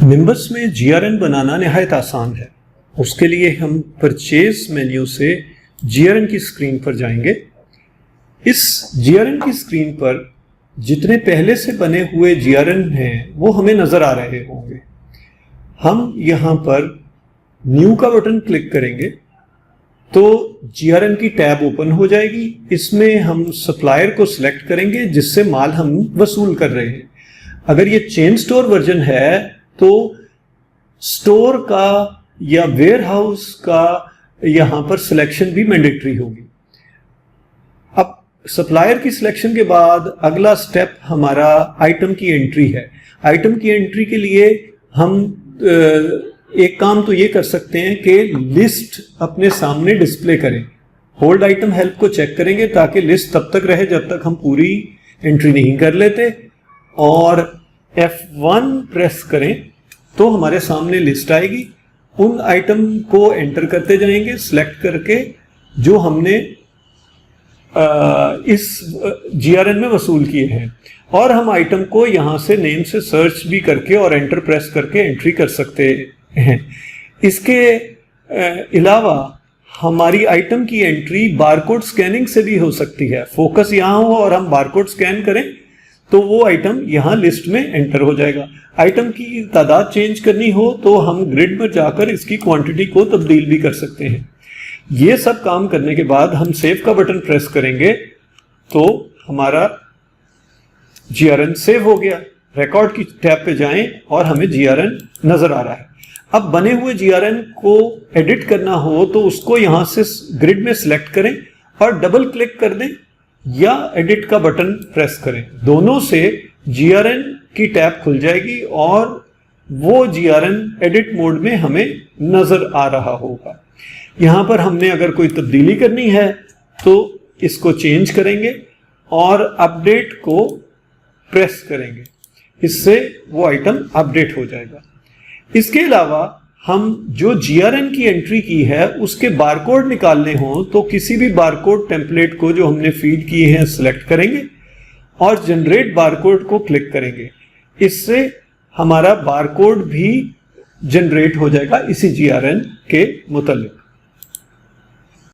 Nimbus में GRN बनाना निहायत आसान है। उसके लिए हम परचेज मेन्यू से जीआरएन की स्क्रीन पर जाएंगे। इस जीआरएन की स्क्रीन पर जितने पहले से बने हुए जीआरएन हैं वो हमें नजर आ रहे होंगे। हम यहाँ पर न्यू का बटन क्लिक करेंगे तो जीआरएन की टैब ओपन हो जाएगी। इसमें हम सप्लायर को सिलेक्ट करेंगे जिससे माल हम वसूल कर रहे हैं। अगर ये चेन स्टोर वर्जन है तो स्टोर का या वेयर हाउस का यहां पर सिलेक्शन भी मैंडेटरी होगी। अब सप्लायर की सिलेक्शन के बाद अगला स्टेप हमारा आइटम की एंट्री है। आइटम की एंट्री के लिए हम एक काम तो ये कर सकते हैं कि लिस्ट अपने सामने डिस्प्ले करें। होल्ड आइटम हेल्प को चेक करेंगे ताकि लिस्ट तब तक रहे जब तक हम पूरी एंट्री नहीं कर लेते, और F1 प्रेस करें तो हमारे सामने लिस्ट आएगी। उन आइटम को एंटर करते जाएंगे सिलेक्ट करके जो हमने इस जीआरएन में वसूल किए हैं, और हम आइटम को यहां से नेम से सर्च भी करके और एंटर प्रेस करके एंट्री कर सकते हैं। इसके अलावा हमारी आइटम की एंट्री बारकोड स्कैनिंग से भी हो सकती है। फोकस यहां हो और हम बारकोड स्कैन करें तो वो आइटम यहां लिस्ट में एंटर हो जाएगा। आइटम की तादाद चेंज करनी हो तो हम ग्रिड में जाकर इसकी क्वांटिटी को तब्दील भी कर सकते हैं। ये सब काम करने के बाद हम सेव का बटन प्रेस करेंगे तो हमारा जीआरएन सेव हो गया। रिकॉर्ड की टैब पे जाएं और हमें जीआरएन नजर आ रहा है। अब बने हुए जीआरएन को एडिट करना हो तो उसको यहां से ग्रिड में सिलेक्ट करें और डबल क्लिक कर दें या एडिट का बटन प्रेस करें। दोनों से जीआरएन की टैब खुल जाएगी और वो जीआरएन एडिट मोड में हमें नजर आ रहा होगा। यहां पर हमने अगर कोई तब्दीली करनी है तो इसको चेंज करेंगे और अपडेट को प्रेस करेंगे। इससे वो आइटम अपडेट हो जाएगा। इसके अलावा हम जो जीआरएन की एंट्री की है उसके बारकोड निकालने हो तो किसी भी बारकोड टेम्पलेट को जो हमने फीड किए हैं सिलेक्ट करेंगे और जनरेट बारकोड को क्लिक करेंगे। इससे हमारा बारकोड भी जनरेट हो जाएगा इसी जीआरएन के मुताबिक।